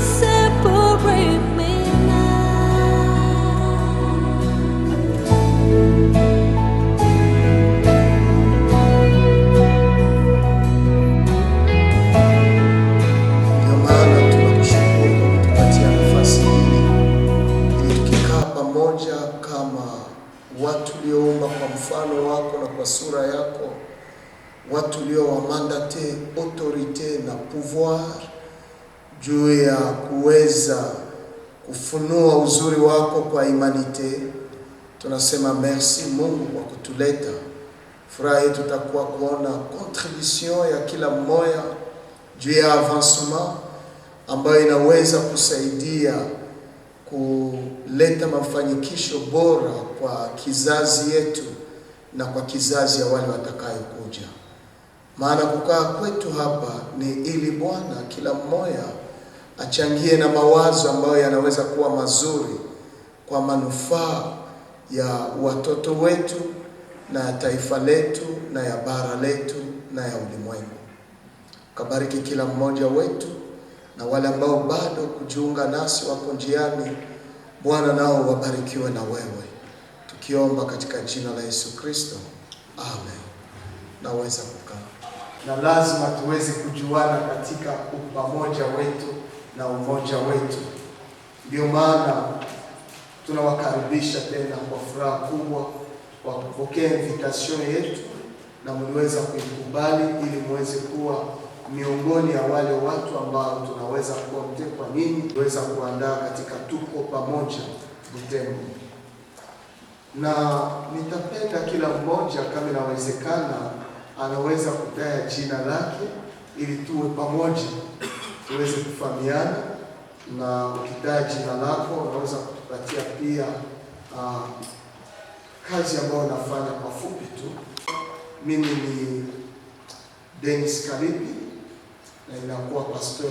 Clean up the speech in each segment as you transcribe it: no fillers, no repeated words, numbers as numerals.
separate me watu ulioumba kwa mfano wako na kwa sura yako, watu uliowamandate autorite na pouvoir juu ya kuweza kufunua uzuri wako kwa humanite. Tunasema merci Mungu kwa kutuleta. Furaha yetu tutakuwa kuona contribution ya kila mmoja juu ya avancement ambayo inaweza kusaidia kuleta mafanikisho bora kwa kizazi yetu na kwa kizazi ya wale watakayokuja. Maana kukaa kwetu hapa ni ili Bwana kila mmoja achangie na mawazo ambayo yanaweza kuwa mazuri kwa manufaa ya watoto wetu na ya taifa letu na ya bara letu na ya ulimwengu. Kabariki kila mmoja wetu, na wale ambao bado kujiunga nasi wako njiani, Bwana nao wabarikiwe na wewe. Tukiomba katika jina la Yesu Kristo. Amen. Naweza kukaa. Na lazima tuweze kujuana katika upamoja wetu na umoja wetu. Ndio maana tunawakaribisha tena kwa furaha kubwa kwa kupokea invitation yetu, na mliweza kuikubali ili muweze kuwa miongoni ya wale watu ambao tunaweza kuombe kwa nini tuweza kuandaa katika tuko pamoja Butembo. Na nitapenda kila mmoja kama inawezekana anaweza kutaja jina lake ili tuwe pamoja tuweze kufahamiana, na ukitaja jina lako unaweza kutupatia pia kazi ambayo unafanya kwa fupi tu. Mimi ni Dennis Karibi na inakuwa pastor.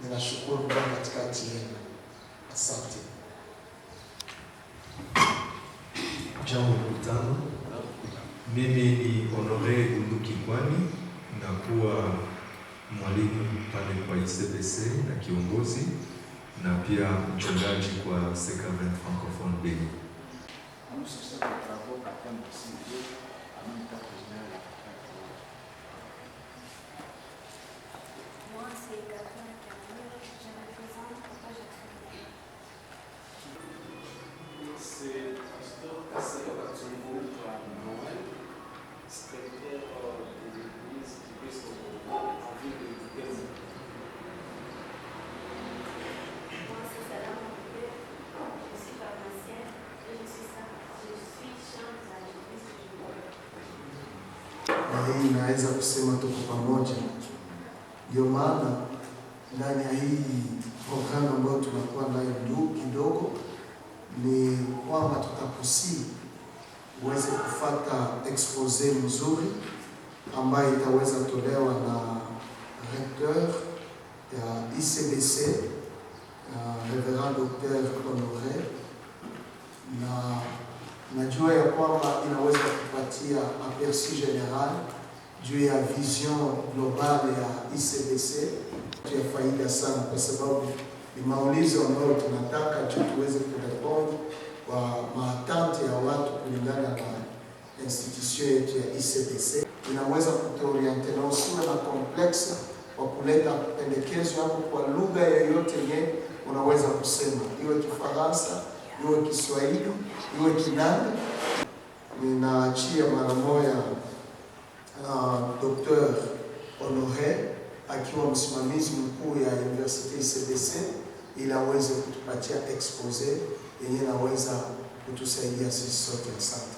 Ninashukuru kwa katikati yenu. Asante. Jambo mkutano. Mimi ni Honoré Gundukikwani, nakuwa mwalimu pale kwa ICBC na kiongozi, na pia mchungaji kwa Sekaven Francophone Beni. Hii naweza kusema tuko pamoja. Ndio maana ndani ya hii programu ambayo tunakuwa nayo kidogo ni kwamba tutakusi uweze kufuata expose mzuri ambayo itaweza tolewa na recteur ya ICBC, Reverend Dr. Honoré, na najua ya kwamba inaweza kupatia aperçu general juu ya vision globale ya ICBC ya faida sana, kwa sababu ni maulizo ambayo tunataka tuweze kurespond kwa maatante ya watu kulingana na institution yetu ya ICBC. Inaweza kutuoriente na usiwe na complexe kwa kuleta pendekezo yako kwa lugha yoyote yenye unaweza kusema, iwe Kifaransa, iwe Kiswahili, iwe Kinanda. Ninaachia mara moja Dr. Honoré akiwa msimamizi mkuu ya University ICBC ili aweze kutupatia expose yenye naweza kutusaidia sisi sote. Asante.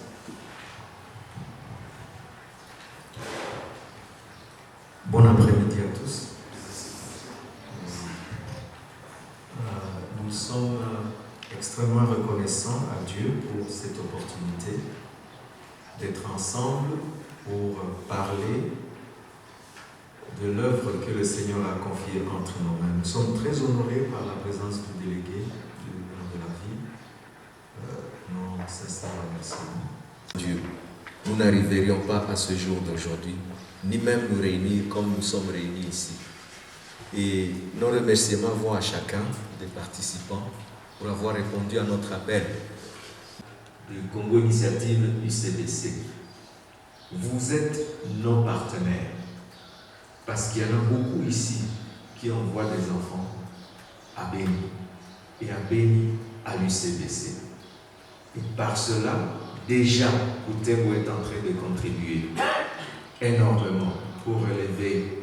Bon après-midi à tous. Nous sommes extrêmement reconnaissants à Dieu pour cette opportunité d'être ensemble pour parler de l'œuvre que le Seigneur a confiée entre nos mains. Nous sommes très honorés par la présence du délégué du Père de la Vie. Nous sincèrement remercions Dieu. Nous n'arriverions pas à ce jour d'aujourd'hui, ni même nous réunir comme nous sommes réunis ici. Et nos remerciements vont à chacun des participants pour avoir répondu à notre appel. Le Congo Initiative UCBC, vous êtes nos partenaires parce qu'il y en a beaucoup ici qui envoient des enfants à Béni et à Béni à l'UCBC. Et par cela, déjà, Butembo est en train de contribuer énormément pour relever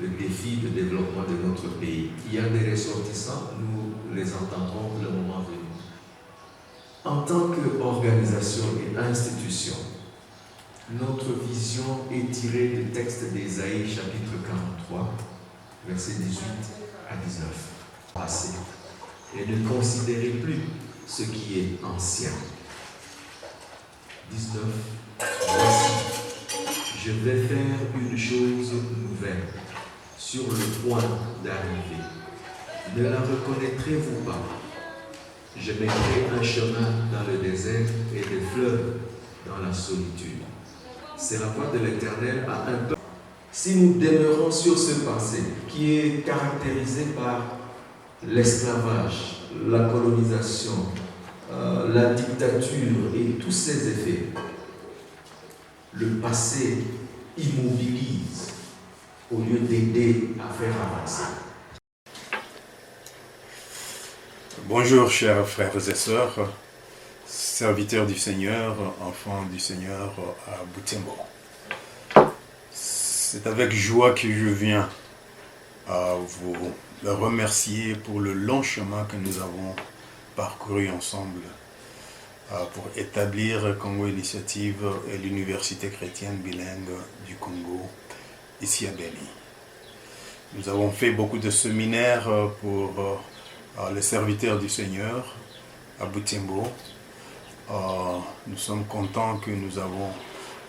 le défi de développement de notre pays. Il y a des ressortissants, nous les entendrons le moment venu. En tant qu'organisation et institution, notre vision est tirée du texte d'Ésaïe chapitre 43, versets 18 à 19. Passé. Et ne considérez plus ce qui est ancien. 19. Voici, je vais faire une chose nouvelle sur le point d'arriver. Ne la reconnaîtrez-vous pas? Je mettrai un chemin dans le désert et des fleuves dans la solitude. C'est la voix de l'Éternel à un peuple. Si nous demeurons sur ce passé qui est caractérisé par l'esclavage, la colonisation, la dictature et tous ses effets, le passé immobilise au lieu d'aider à faire avancer. Bonjour chers frères et sœurs, serviteurs du Seigneur, enfants du Seigneur à Butembo. C'est avec joie que je viens à vous remercier pour le long chemin que nous avons parcouru ensemble pour établir Congo Initiative et l'Université chrétienne bilingue du Congo ici à Béni. Nous avons fait beaucoup de séminaires pour les serviteurs du Seigneur à Butembo. Nous sommes contents que nous avons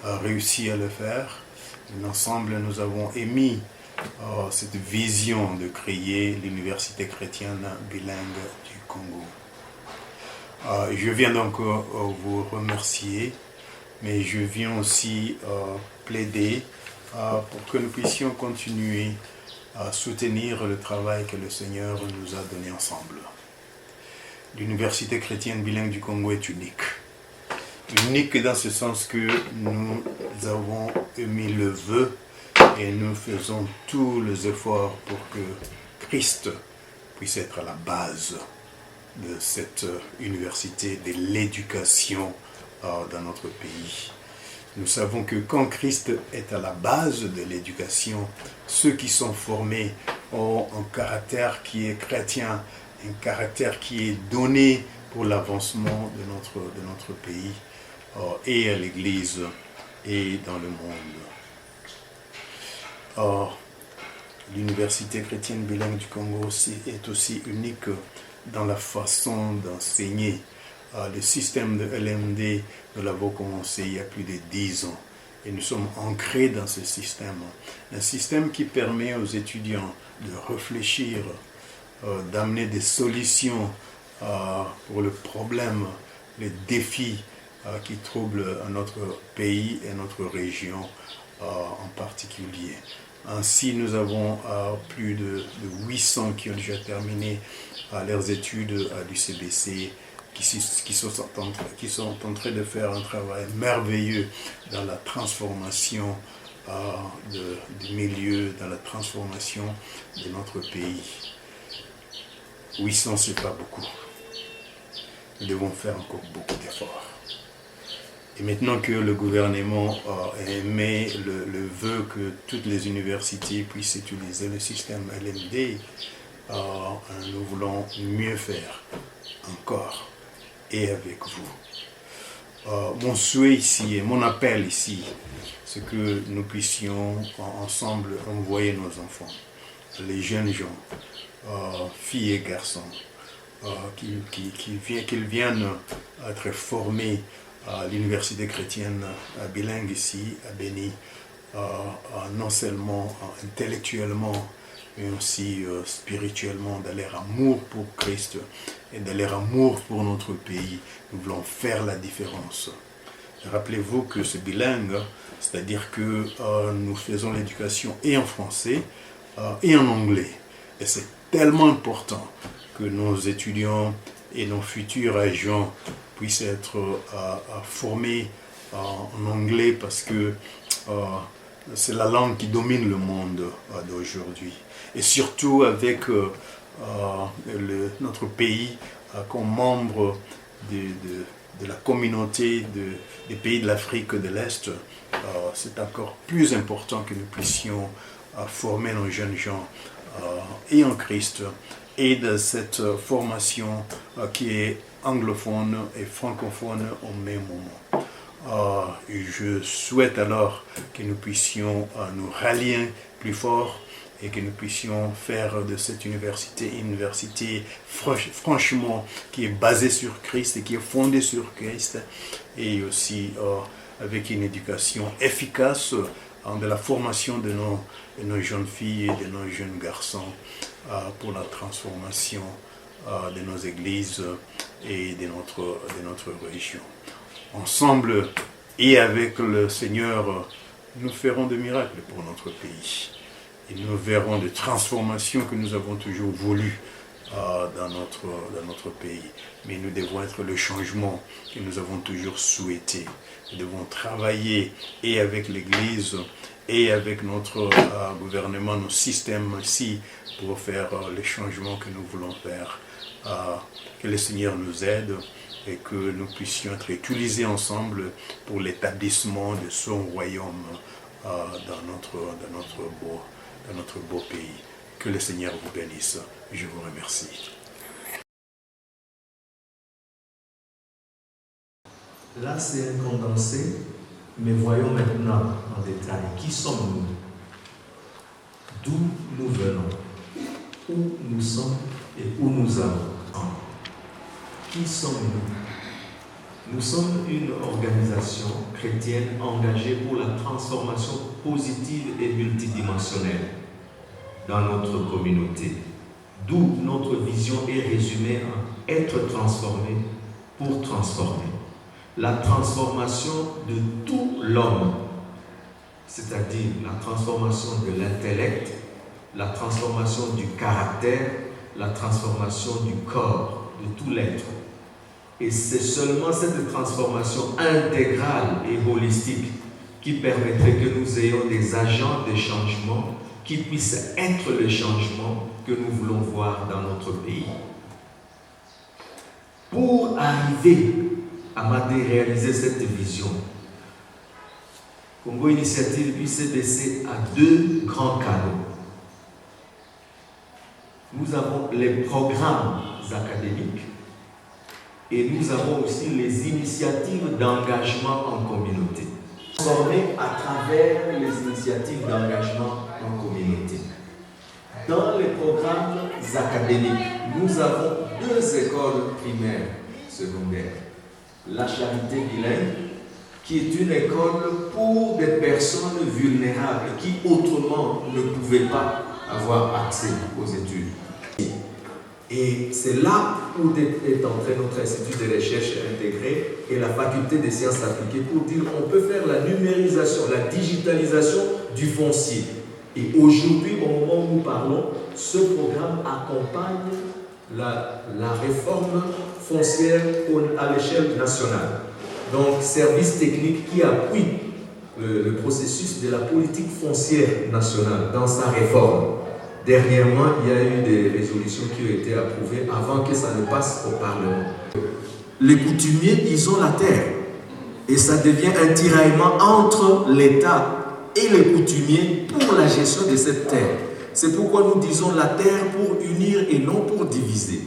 réussi à le faire. Ensemble, nous avons émis cette vision de créer l'Université chrétienne bilingue du Congo. Je viens donc vous remercier, mais je viens aussi plaider pour que nous puissions continuer à soutenir le travail que le Seigneur nous a donné ensemble. L'Université chrétienne bilingue du Congo est unique. Unique dans ce sens que nous avons émis le vœu et nous faisons tous les efforts pour que Christ puisse être à la base de cette université, de l'éducation dans notre pays. Nous savons que quand Christ est à la base de l'éducation, ceux qui sont formés ont un caractère qui est chrétien, un caractère qui est donné pour l'avancement de notre pays et à l'Église et dans le monde. L'Université chrétienne bilingue du Congo est aussi unique dans la façon d'enseigner. Le système de LMD, nous l'avons commencé il y a plus de 10 ans et nous sommes ancrés dans ce système. Un système qui permet aux étudiants de réfléchir, d'amener des solutions pour le problème, les défis qui troublent notre pays et notre région en particulier. Ainsi, nous avons plus de 800 qui ont déjà terminé leurs études à l'UCBC, qui sont en train de faire un travail merveilleux dans la transformation du milieu, dans la transformation de notre pays. 800, ce n'est pas beaucoup. Nous devons faire encore beaucoup d'efforts. Et maintenant que le gouvernement émet le vœu que toutes les universités puissent utiliser le système LMD, nous voulons mieux faire encore et avec vous. Mon souhait ici et mon appel ici, c'est que nous puissions ensemble envoyer nos enfants, les jeunes gens, filles et garçons, qu'ils viennent être formés à l'Université chrétienne bilingue ici, à Béni, non seulement intellectuellement, mais aussi spirituellement, dans leur amour pour Christ et dans leur amour pour notre pays. Nous voulons faire la différence. Rappelez-vous que c'est bilingue, c'est-à-dire que nous faisons l'éducation et en français et en anglais. Et c'est tellement important que nos étudiants et nos futurs agents puissent être formés en anglais parce que c'est la langue qui domine le monde d'aujourd'hui. Et surtout avec notre pays comme membre de la communauté des pays de l'Afrique de l'Est, c'est encore plus important que nous puissions former nos jeunes gens et en Christ et de cette formation qui est anglophone et francophone au même moment. Je souhaite alors que nous puissions nous rallier plus fort et que nous puissions faire de cette université une université franchement qui est basée sur Christ et qui est fondée sur Christ, et aussi avec une éducation efficace de la formation de nos jeunes filles et de nos jeunes garçons pour la transformation de nos églises et de notre région. Ensemble et avec le Seigneur, nous ferons des miracles pour notre pays. Et nous verrons des transformations que nous avons toujours voulues dans notre pays. Mais nous devons être le changement que nous avons toujours souhaité. Nous devons travailler et avec l'Église et avec notre gouvernement, nos systèmes aussi, pour faire les changements que nous voulons faire. Que le Seigneur nous aide et que nous puissions être utilisés ensemble pour l'établissement de son royaume dans notre beau pays. Que le Seigneur vous bénisse. Je vous remercie. Là, c'est un condensé, mais voyons maintenant en détail. Qui sommes-nous? D'où nous venons? Où nous sommes et où nous allons? Qui sommes-nous? Nous sommes une organisation chrétienne engagée pour la transformation positive et multidimensionnelle dans notre communauté. D'où notre vision est résumée en être transformé pour transformer. La transformation de tout l'homme, c'est-à-dire la transformation de l'intellect, la transformation du caractère, la transformation du corps, de tout l'être. Et c'est seulement cette transformation intégrale et holistique qui permettrait que nous ayons des agents de changement qui puissent être le changement que nous voulons voir dans notre pays. Pour arriver à matérialiser cette vision, Congo Initiative UCBC a deux grands canaux. Nous avons les programmes académiques et nous avons aussi les initiatives d'engagement en communauté. Formés à travers les initiatives d'engagement en communauté. Dans les programmes académiques, nous avons deux écoles primaires secondaires. La Charité bilingue, qui est une école pour des personnes vulnérables qui autrement ne pouvaient pas avoir accès aux études. Et c'est là où est entré notre institut de recherche intégré et la faculté des sciences appliquées pour dire qu'on peut faire la numérisation, la digitalisation du foncier. Et aujourd'hui, au moment où nous parlons, ce programme accompagne la réforme foncière à l'échelle nationale. Donc, service technique qui appuie le processus de la politique foncière nationale dans sa réforme. Dernièrement, il y a eu des résolutions qui ont été approuvées avant que ça ne passe au Parlement. Les coutumiers, ils ont la terre. Et ça devient un tiraillement entre l'État et les coutumiers pour la gestion de cette terre. C'est pourquoi nous disons la terre pour unir et non pour diviser.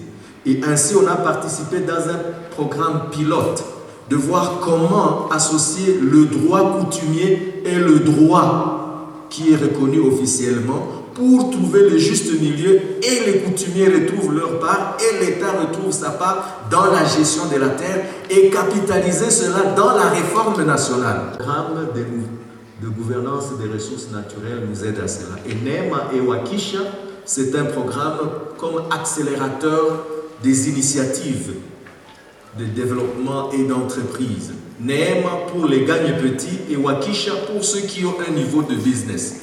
Et ainsi, on a participé dans un programme pilote de voir comment associer le droit coutumier et le droit qui est reconnu officiellement pour trouver le juste milieu et les coutumiers retrouvent leur part et l'État retrouve sa part dans la gestion de la terre et capitaliser cela dans la réforme nationale. Le programme de gouvernance des ressources naturelles nous aide à cela. Et NEMA et Waukesha, c'est un programme comme accélérateur des initiatives de développement et d'entreprise. NEMA pour les gagne-petits et Waukesha pour ceux qui ont un niveau de business.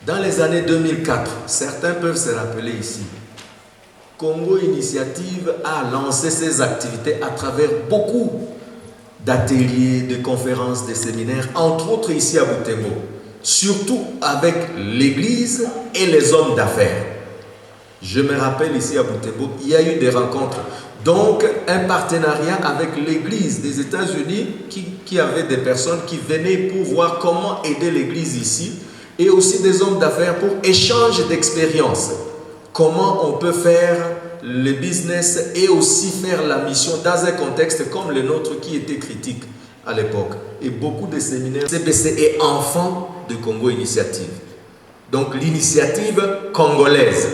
Dans les années 2004, certains peuvent se rappeler ici, Congo Initiative a lancé ses activités à travers beaucoup d'ateliers, de conférences, de séminaires, entre autres ici à Butembo, surtout avec l'Église et les hommes d'affaires. Je me rappelle ici à Butembo, il y a eu des rencontres, donc un partenariat avec l'Église des États-Unis qui avait des personnes qui venaient pour voir comment aider l'Église ici, et aussi des hommes d'affaires pour échange d'expériences. Comment on peut faire le business et aussi faire la mission dans un contexte comme le nôtre qui était critique à l'époque. Et beaucoup de séminaires, CBC est enfant de Congo Initiative. Donc l'initiative congolaise.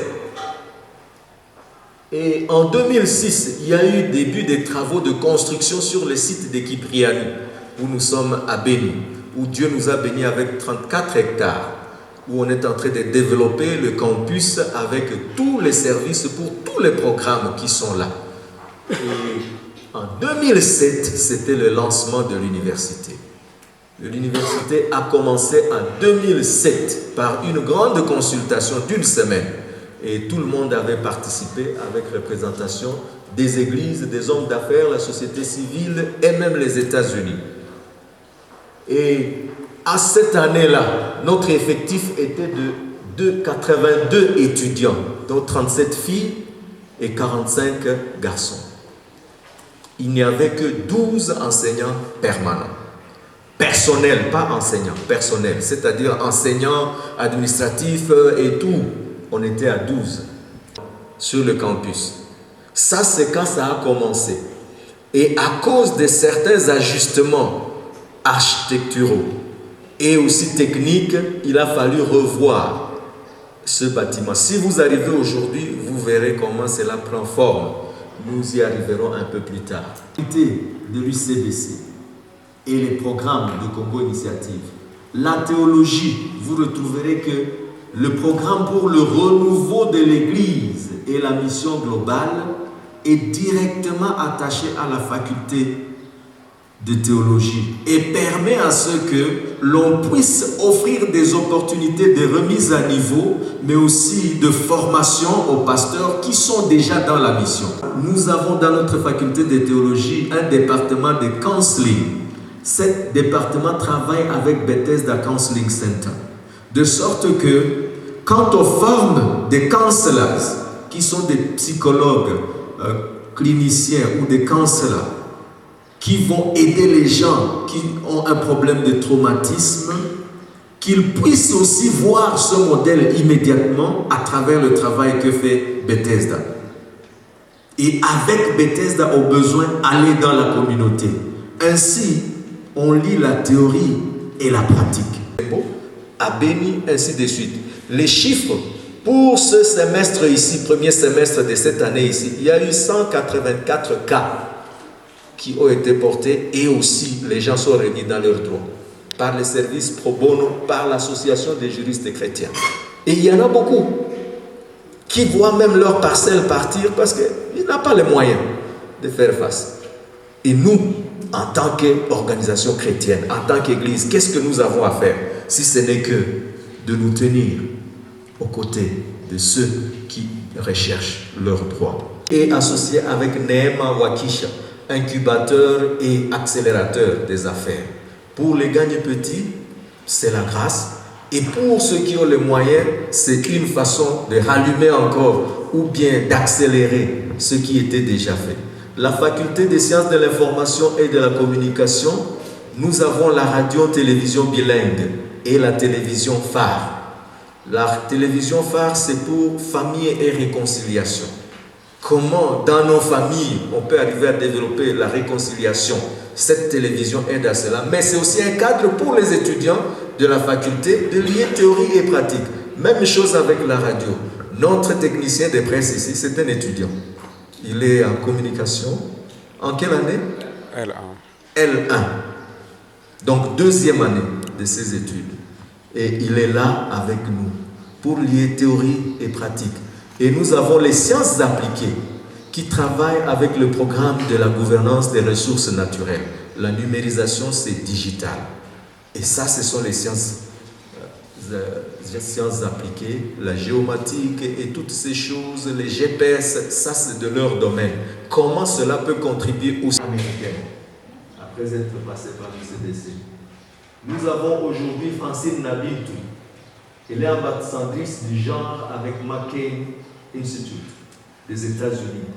Et en 2006, il y a eu début des travaux de construction sur le site de Kiprianou, où nous sommes à Béni, où Dieu nous a bénis avec 34 hectares, où on est en train de développer le campus avec tous les services pour tous les programmes qui sont là. Et en 2007, c'était le lancement de l'université. L'université a commencé en 2007 par une grande consultation d'une semaine. Et tout le monde avait participé avec représentation des églises, des hommes d'affaires, la société civile et même les États-Unis. Et à cette année-là, notre effectif était de 82 étudiants, dont 37 filles et 45 garçons. Il n'y avait que 12 enseignants permanents. Personnel, pas enseignants, personnel, c'est-à-dire enseignants, administratifs et tout. On était à 12 sur le campus. Ça, c'est quand ça a commencé. Et à cause de certains ajustements architecturaux et aussi techniques, il a fallu revoir ce bâtiment. Si vous arrivez aujourd'hui, vous verrez comment cela prend forme. Nous y arriverons un peu plus tard. De l'UCBC et les programmes de Congo Initiative, la théologie, vous retrouverez que le programme pour le renouveau de l'Église et la mission globale est directement attaché à la faculté de théologie et permet à ce que l'on puisse offrir des opportunités de remise à niveau, mais aussi de formation aux pasteurs qui sont déjà dans la mission. Nous avons dans notre faculté de théologie un département de counseling. Ce département travaille avec Bethesda Counseling Center, de sorte que quand on forme des counselors, qui sont des psychologues, cliniciens ou des counselors, qui vont aider les gens qui ont un problème de traumatisme, qu'ils puissent aussi voir ce modèle immédiatement à travers le travail que fait Bethesda. Et avec Bethesda, au besoin, aller dans la communauté. Ainsi, on lit la théorie et la pratique. À Béni, ainsi de suite. Les chiffres pour ce semestre ici, premier semestre de cette année ici, il y a eu 184 cas qui ont été portés et aussi les gens sont réunis dans leurs droits par les services pro bono, par l'association des juristes chrétiens. Et il y en a beaucoup qui voient même leur parcelle partir parce qu'ils n'ont pas les moyens de faire face. Et nous, en tant qu'organisation chrétienne, en tant qu'Église, qu'est-ce que nous avons à faire si ce n'est que de nous tenir aux côtés de ceux qui recherchent leurs droits. Et associé avec Neema Wakisha, incubateur et accélérateur des affaires. Pour les gagne petits, c'est la grâce. Et pour ceux qui ont les moyens, c'est une façon de rallumer encore ou bien d'accélérer ce qui était déjà fait. La faculté des sciences de l'information et de la communication, nous avons la radio-télévision bilingue et la télévision phare. La télévision phare, c'est pour famille et réconciliation. Comment, dans nos familles, on peut arriver à développer la réconciliation? Cette télévision aide à cela. Mais c'est aussi un cadre pour les étudiants de la faculté de lier théorie et pratique. Même chose avec la radio. Notre technicien de presse ici, c'est un étudiant. Il est en communication. En quelle année? L1. Donc, deuxième année de ses études. Et il est là avec nous pour lier théorie et pratique. Et nous avons les sciences appliquées qui travaillent avec le programme de la gouvernance des ressources naturelles. La numérisation, c'est digital. Et ça, ce sont les sciences sciences appliquées, la géomatique et toutes ces choses, les GPS, ça c'est de leur domaine. Comment cela peut contribuer aux Américains après être passé par l'UCDC? Nous avons aujourd'hui Francine Nabiltou. Elle est ambassadrice du genre avec McCain Institute des États-Unis.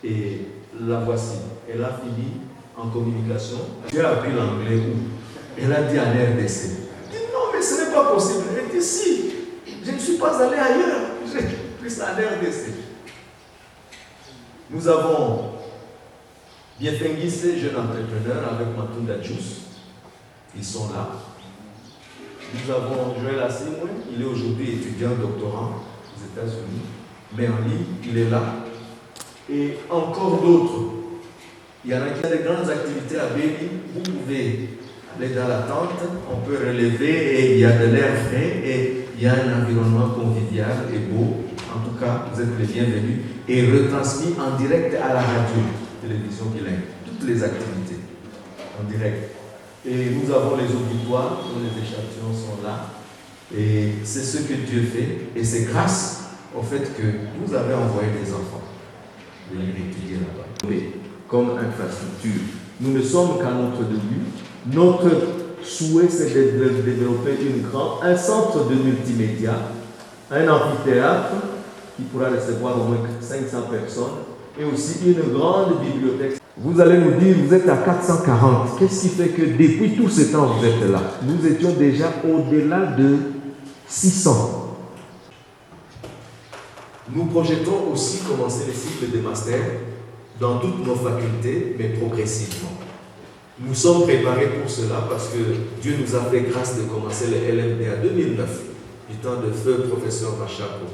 Et la voici. Elle a fini en communication. Elle a appris l'anglais où? Elle a dit à l'RDC. Non, mais ce n'est pas possible. Elle dit si, je ne suis pas allé ailleurs. J'ai pris ça à l'RDC. Nous avons Bienfengise, jeune entrepreneur, avec Matunda Juice. Ils sont là. Nous avons Joël Assimwe, il est aujourd'hui étudiant doctorant aux États-Unis, mais en ligne, il est là. Et encore d'autres. Il y en a qui ont de grandes activités à Béni. Vous pouvez aller dans la tente, on peut relever et il y a de l'air frais et il y a un environnement convivial et beau. En tout cas, vous êtes les bienvenus et retransmis en direct à la radio, télévision bilingue. Toutes les activités en direct. Et nous avons les auditoires, tous les échantillons sont là. Et c'est ce que Dieu fait. Et c'est grâce au fait que vous avez envoyé des enfants venir étudier là-bas. Comme infrastructure, nous ne sommes qu'à notre début. Notre souhait, c'est de développer un centre de multimédia, un amphithéâtre qui pourra recevoir au moins 500 personnes et aussi une grande bibliothèque. Vous allez nous dire, vous êtes à 440. Qu'est-ce qui fait que depuis tout ce temps, vous êtes là? Nous étions déjà au-delà de 600. Nous projetons aussi commencer les cycles de master dans toutes nos facultés, mais progressivement. Nous sommes préparés pour cela parce que Dieu nous a fait grâce de commencer le LMD en 2009, du temps de feu professeur Machako,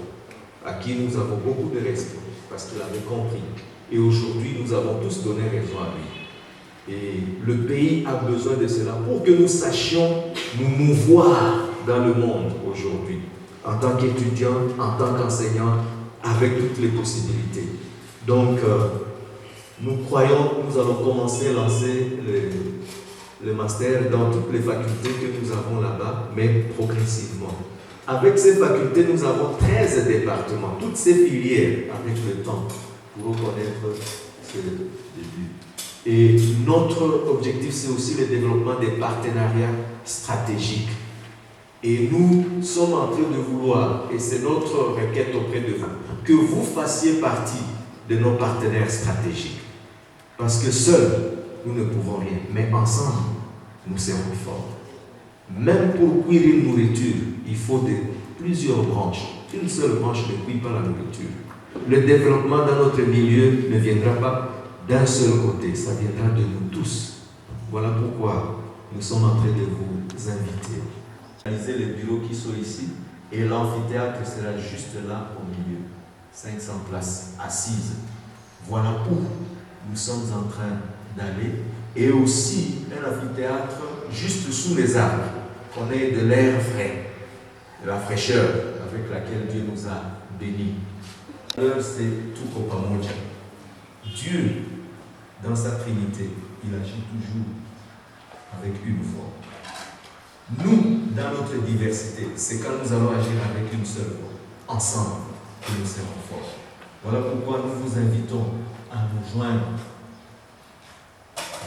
à qui nous avons beaucoup de respect parce qu'il avait compris. Et aujourd'hui, nous avons tous donné raison à lui. Et le pays a besoin de cela pour que nous sachions nous mouvoir dans le monde aujourd'hui, en tant qu'étudiants, en tant qu'enseignants, avec toutes les possibilités. Donc, nous croyons que nous allons commencer à lancer le master dans toutes les facultés que nous avons là-bas, mais progressivement. Avec ces facultés, nous avons 13 départements, toutes ces filières avec le temps, pour reconnaître ce début. Et notre objectif, c'est aussi le développement des partenariats stratégiques. Et nous sommes en train de vouloir, et c'est notre requête auprès de vous, que vous fassiez partie de nos partenaires stratégiques. Parce que seuls, nous ne pouvons rien, mais ensemble, nous serons forts. Même pour cuire une nourriture, il faut plusieurs branches. Une seule branche ne cuit pas la nourriture. Le développement dans notre milieu ne viendra pas d'un seul côté, ça viendra de nous tous. Voilà pourquoi nous sommes en train de vous inviter. Réaliser les bureaux qui sont ici et l'amphithéâtre sera juste là au milieu. 500 places assises. Voilà où nous sommes en train d'aller. Et aussi un amphithéâtre juste sous les arbres, qu'on ait de l'air frais, de la fraîcheur avec laquelle Dieu nous a bénis. C'est tout Kopamoja. Dieu, dans sa Trinité, il agit toujours avec une voix. Nous, dans notre diversité, c'est quand nous allons agir avec une seule voix, ensemble, que nous serons forts. Voilà pourquoi nous vous invitons à nous joindre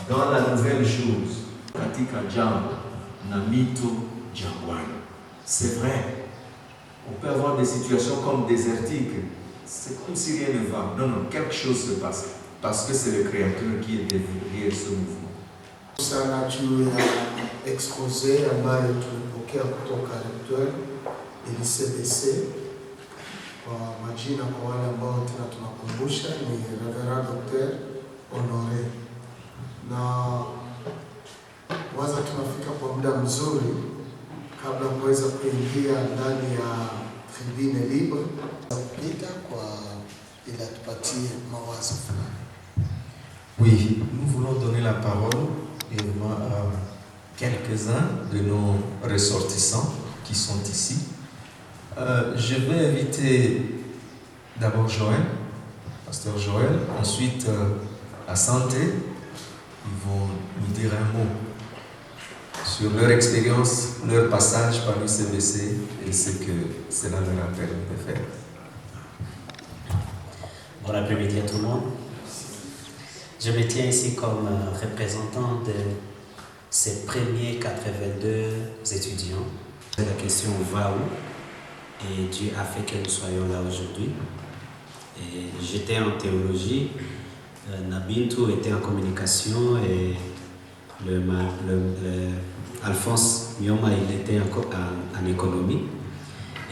dans la nouvelle chose. Katika jambo na mito jangwani. C'est vrai, on peut avoir des situations comme désertiques. C'est comme si rien ne va. Non, non, quelque chose se passe. Parce que c'est le Créateur qui est derrière ce mouvement. Sana juu ya expose ambayo tulipokea kutoka recteur LCDC. Kwa majina kwa wale ambao tena tunakumbusha ni Reverend Dr. Honore. Na waza tunafika kwa muda mzuri kabla kuweza kuingia ndani ya tribune libre kupita kwa ili atupatie mawazo fulani. Oui, nous voulons donner la parole à quelques-uns de nos ressortissants qui sont ici. Je vais inviter d'abord Joël, pasteur Joël, ensuite la santé. Ils vont nous dire un mot sur leur expérience, leur passage par l'UCBC et ce que cela leur a permis de faire. Bon après-midi à tout le monde. Je me tiens ici comme représentant de ces premiers 82 étudiants. La question va où? Et Dieu a fait que nous soyons là aujourd'hui. Et j'étais en théologie, Nabintou était en communication et Alphonse Mioma il était en économie.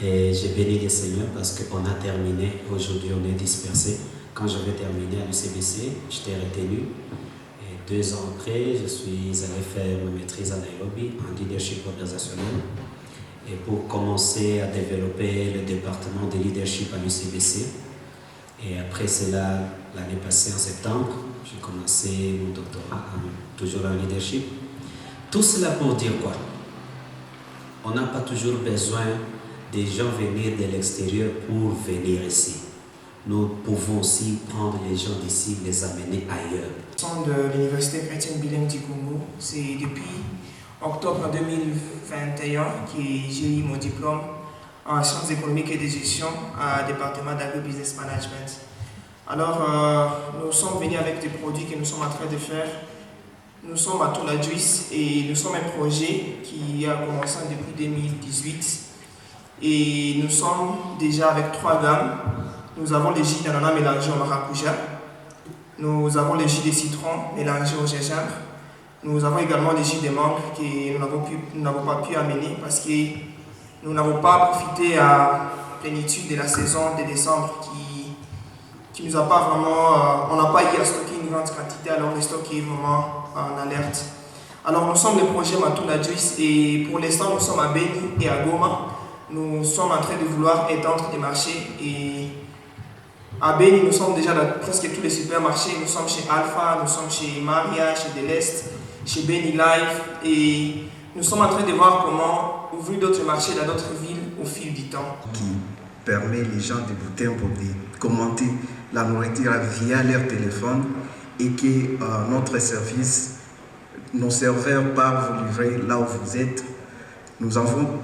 Et j'ai béni le Seigneur parce qu'on a terminé, aujourd'hui on est dispersés. Quand je vais terminer à l'UCBC, j'étais retenu. Et 2 ans après, je suis allé faire ma maîtrise à Nairobi en leadership organisationnel. Et pour commencer à développer le département de leadership à l'UCBC. Et après cela, l'année passée en septembre, j'ai commencé mon doctorat toujours en leadership. Tout cela pour dire quoi? On n'a pas toujours besoin des gens venir de l'extérieur pour venir ici. Nous pouvons aussi prendre les gens d'ici, les amener ailleurs. Au sein de l'Université chrétienne bilingue du Congo, c'est depuis octobre 2021 que j'ai eu mon diplôme en sciences économiques et de gestion à département d'agro-business management. Alors, nous sommes venus avec des produits que nous sommes en train de faire. Nous sommes à Toula Juice et nous sommes un projet qui a commencé depuis 2018. Et nous sommes déjà avec 3 gammes. Nous avons les jus d'ananas mélangés au maracuja. Nous avons les jus de citron mélangés au gingembre. Nous avons également les jus de mangue que nous n'avons pas pu amener parce que nous n'avons pas profité à plénitude de la saison de décembre qui nous a pas vraiment, on n'a pas eu à stocker une grande quantité, alors le stock est vraiment en alerte. Alors nous sommes le projet Matula Juice et pour l'instant nous sommes à Beni et à Goma. Nous sommes en train de vouloir étendre des marchés et à Beni nous sommes déjà dans presque tous les supermarchés. Nous sommes chez Alpha, nous sommes chez Maria, chez Delest, chez Beni Life et nous sommes en train de voir comment ouvrir d'autres marchés dans d'autres villes au fil du temps. Qui permet les gens de goûter pour commenter la nourriture via leur téléphone et que notre service, nos serveurs peuvent vous livrer là où vous êtes. Nous avons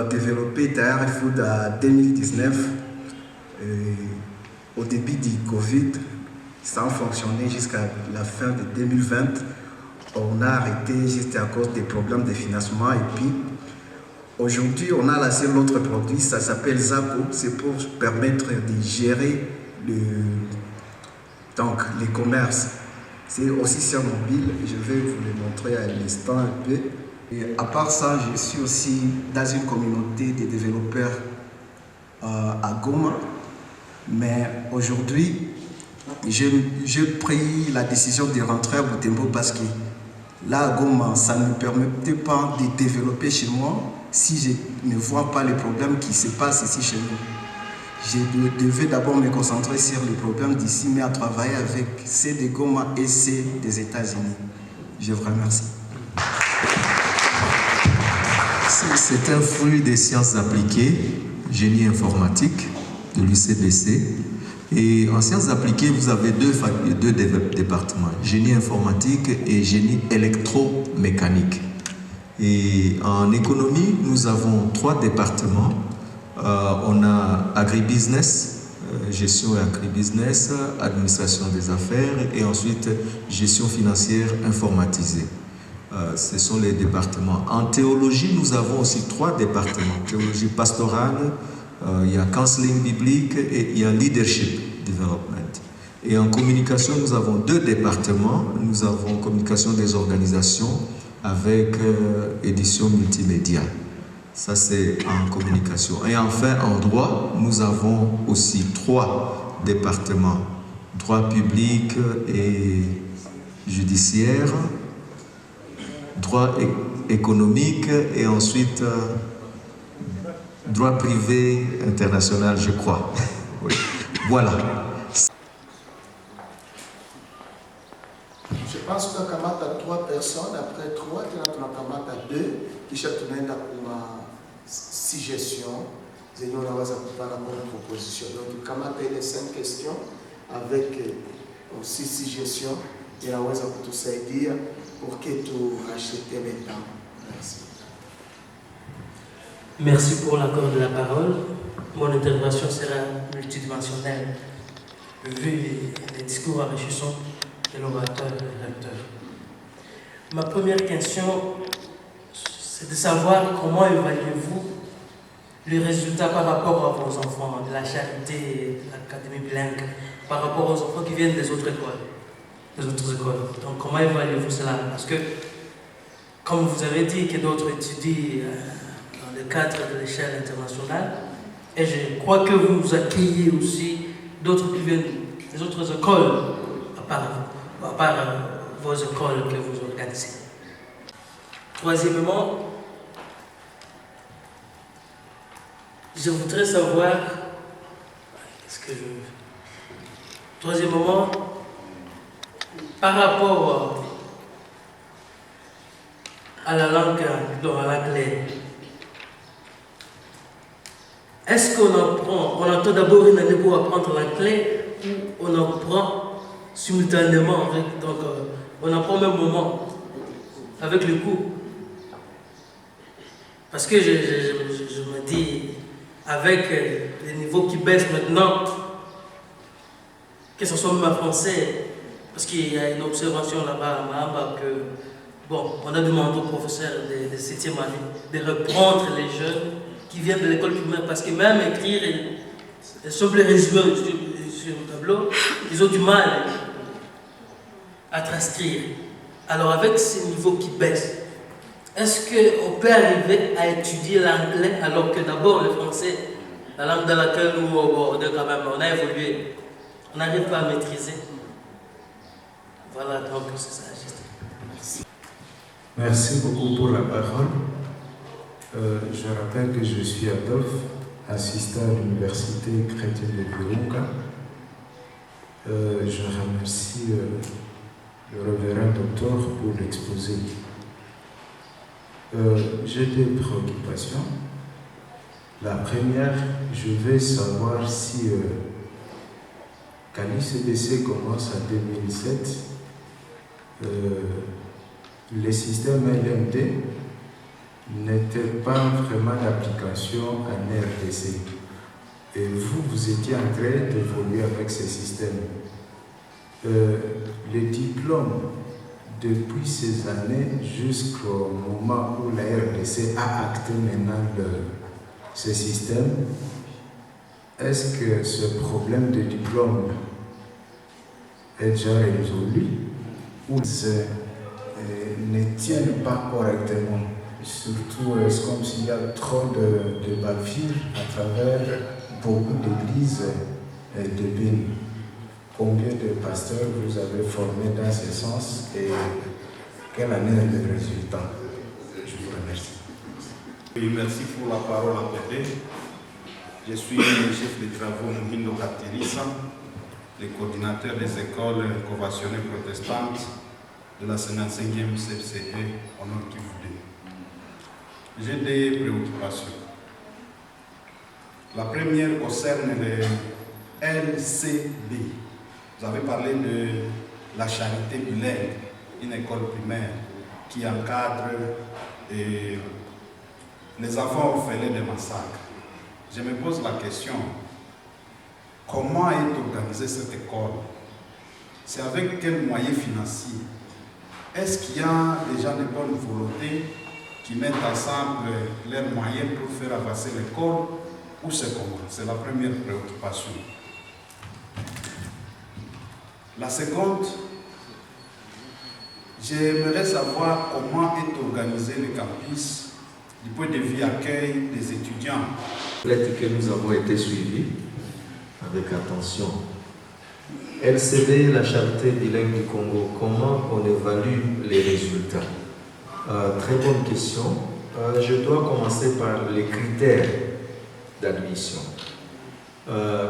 développé Tayari Food en 2019. Au début du Covid, ça a fonctionné jusqu'à la fin de 2020. On a arrêté juste à cause des problèmes de financement et puis aujourd'hui, on a lancé l'autre produit, ça s'appelle Zago. C'est pour permettre de gérer les commerces. C'est aussi sur mobile, je vais vous le montrer à l'instant un peu. Et à part ça, je suis aussi dans une communauté de développeurs à Goma. Mais aujourd'hui, j'ai pris la décision de rentrer à Butembo parce que là, à Goma, ça ne me permettait pas de développer chez moi si je ne vois pas les problèmes qui se passent ici chez nous. Je devais d'abord me concentrer sur les problèmes d'ici, mais à travailler avec ceux de Goma et ceux des États-Unis. Je vous remercie. C'est un fruit des sciences appliquées, génie informatique de l'UCBC. Et en sciences appliquées, vous avez deux départements, génie informatique et génie électromécanique. Et en économie, nous avons 3 départements. On a agribusiness, gestion et agribusiness, administration des affaires et ensuite gestion financière informatisée. Ce sont les départements. En théologie, nous avons aussi 3 départements. Théologie pastorale, il y a counseling biblique et il y a leadership development. Et en communication, nous avons 2 départements. Nous avons communication des organisations avec édition multimédia. Ça, c'est en communication. Et enfin, en droit, nous avons aussi 3 départements. Droit public et judiciaire, droit économique et ensuite droit privé international, je crois. Oui. Voilà. Je pense que tunakamata 3 personnes, après 3 tunakamata 2 kisha tunaenda kwa suggestion zenye unaweza kupata kwa proposition. Donc tukamata ile 5 questions avec aussi suggestion inaweza kutusaidia pour que tu achete le temps. Merci. Merci pour l'accord de la parole. Mon intervention sera multidimensionnelle, vu les discours enrichissants de l'orateur et du recteur. Ma première question, c'est de savoir comment évaluez-vous les résultats par rapport à vos enfants de la charité, de l'académie bilingue, par rapport aux enfants qui viennent des autres écoles. Donc comment évaluez-vous cela? Parce que, comme vous avez dit que d'autres étudient dans le cadre de l'échelle internationale, et je crois que vous accueillez aussi d'autres qui viennent des autres écoles, à part vos écoles que vous organisez. Troisièmement, je voudrais savoir, Troisièmement, par rapport à la langue, à l'anglais, est-ce qu'on attend d'abord une année pour apprendre l'anglais ou on apprend simultanément, donc on apprend au même moment avec le cours? Parce que je me dis, avec les niveaux qui baissent maintenant, que ce soit même en français, parce qu'il y a une observation là-bas à Mahamba que, bon, on a demandé au professeur de 7e année de reprendre les jeunes qui viennent de l'école primaire, parce que même écrire et simple résumé sur le tableau, ils ont du mal à transcrire. Alors avec ces niveaux qui baissent, est-ce qu'on peut arriver à étudier l'anglais alors que d'abord le français, la langue dans laquelle nous quand même, on a évolué, on n'arrive pas à maîtriser? Voilà, donc c'est ça. Merci. Merci beaucoup pour la parole. Je rappelle que je suis Adolphe, assistant à l'Université chrétienne de Virunga. Je remercie le révérend docteur pour l'exposé. J'ai des préoccupations. La première, je vais savoir si quand l'ICBC commence en 2007, le système LMD n'était pas vraiment d'application en RDC. Et vous étiez en train d'évoluer avec ce système. Les diplômes, depuis ces années jusqu'au moment où la RDC a acté maintenant ce système, est-ce que ce problème de diplôme est déjà résolu ou ne tiennent pas correctement? Surtout, c'est comme s'il y a trop de bavures à travers beaucoup d'églises de Bénin. Combien de pasteurs vous avez formés dans ce sens et quel en est le résultat? Je vous remercie. Oui, merci pour la parole à Pépé. Je suis le chef de travaux Muhindo Katerissa, le coordinateur des écoles conventionnelles protestantes de la 55e CFCE au Nord Kivu. J'ai des préoccupations. La première concerne le LCB. Vous avez parlé de la charité bilingue, une école primaire qui encadre les enfants orphelins de massacres. Je me pose la question, comment est organisée cette école? C'est avec quels moyens financiers? Est-ce qu'il y a déjà de bonnes volontés qui mettent ensemble leurs moyens pour faire avancer l'école, ou c'est comment? C'est la première préoccupation. La seconde, j'aimerais savoir comment est organisé le campus du point de vue accueil des étudiants. Peut-être que nous avons été suivis avec attention. LCD, la charité bilingue du Congo, comment on évalue les résultats? Très bonne question. Je dois commencer par les critères d'admission.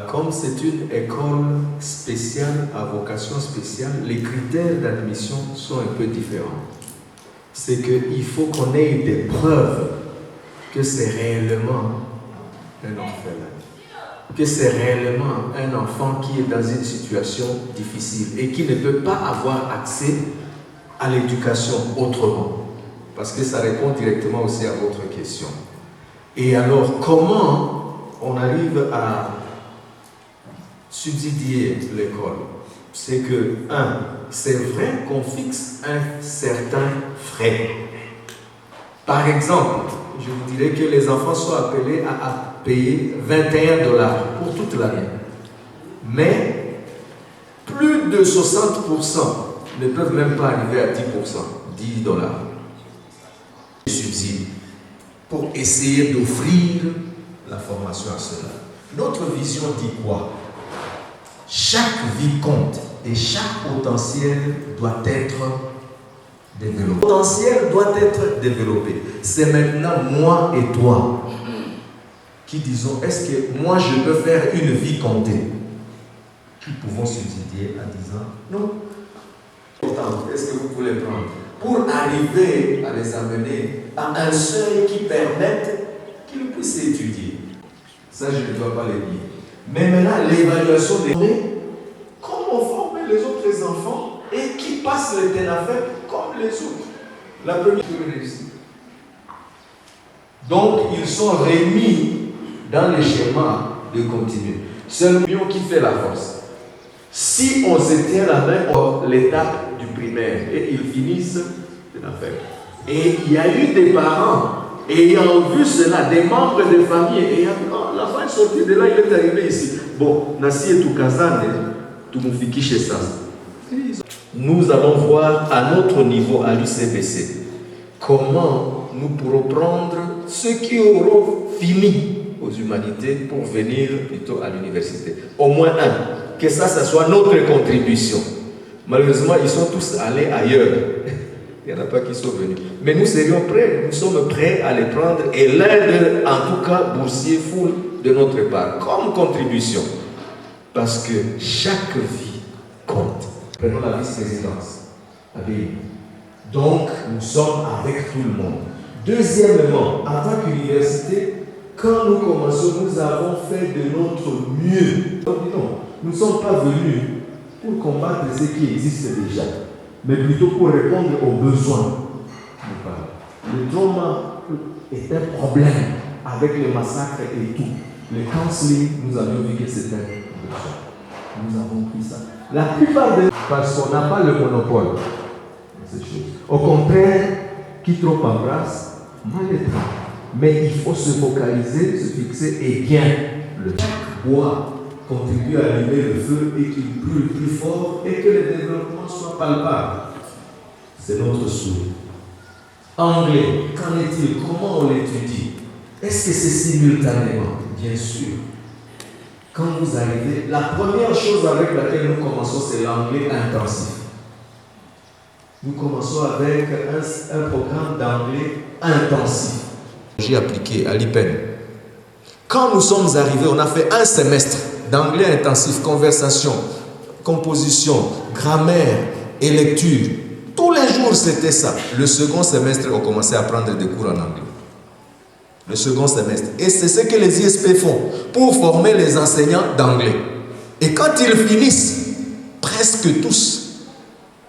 Comme c'est une école spéciale à vocation spéciale, les critères d'admission sont un peu différents. C'est qu'il faut qu'on ait des preuves que c'est réellement un orphelin, que c'est réellement un enfant qui est dans une situation difficile et qui ne peut pas avoir accès à l'éducation autrement. parce que ça répond directement aussi à votre question. Et alors, comment on arrive à subsidier l'école? C'est que, c'est vrai qu'on fixe un certain frais. Par exemple, je vous dirais que les enfants sont appelés à payer $21 pour toute l'année. Mais plus de 60% ne peuvent même pas arriver à 10%, $10. Subside pour essayer d'offrir la formation à cela. Notre vision dit quoi? Chaque vie compte et chaque potentiel doit être développé. Le potentiel doit être développé. C'est maintenant moi et toi qui disons, est-ce que moi je peux faire une vie comptée? Qui pouvons subsidier en disant, non. Est-ce que vous pouvez prendre pour arriver à les amener à un seuil qui permette qu'ils puissent étudier? Ça, je ne dois pas le dire. Mais maintenant, l'évaluation des données, comment former les autres enfants et qui passent le TENAFEP comme les autres. La première réussite. Donc, ils sont remis dans le schéma de continuer. C'est l'union qui fait la force. Si on se tient la main pour l'étape du primaire et ils finissent TENAFEP. Et il y a eu des parents ayant vu cela, des membres de famille, ayant dit, oh, l'enfant est sorti de là, il est arrivé ici. Bon, Nassi et Toukazane, tout mon fiki chez ça. Nous allons voir à notre niveau à l'UCBC comment nous pourrons prendre ceux qui auront fini aux humanités pour venir plutôt à l'université. Au moins un. Que ça soit notre contribution. Malheureusement, ils sont tous allés ailleurs. Il n'y en a pas qui sont venus. Mais nous serions prêts, nous sommes prêts à les prendre et l'aide, en tout cas, boursier full de notre part, comme contribution. Parce que chaque vie compte. Prenons la vice-présidence. Donc, nous sommes avec tout le monde. Deuxièmement, en tant qu'université, quand nous commençons, nous avons fait de notre mieux. Non, nous ne sommes pas venus pour combattre ce qui existe déjà, mais plutôt pour répondre aux besoins. Le trauma est un problème avec les massacres et tout. Le counseling, nous avions vu que c'était un besoin. Nous avons pris ça. La plupart des... Parce qu'on n'a pas le monopole de ces choses. Au contraire, qui trop embrasse, mal est. Mais il faut se focaliser, se fixer et bien le bois contribue à allumer le feu et qu'il brûle plus fort et que le développement soit palpable. C'est notre souhait. Anglais, qu'en est-il? Comment on l'étudie? Est-ce que c'est simultanément? Bien sûr. Quand vous arrivez, la première chose avec laquelle nous commençons, c'est l'anglais intensif. Nous commençons avec un programme d'anglais intensif. J'ai appliqué à l'IPEN. Quand nous sommes arrivés, on a fait un semestre d'anglais intensif, conversation, composition, grammaire et lecture. Tous les jours, c'était ça. Le second semestre, on commençait à prendre des cours en anglais. Le second semestre. Et c'est ce que les ISP font pour former les enseignants d'anglais. Et quand ils finissent, presque tous,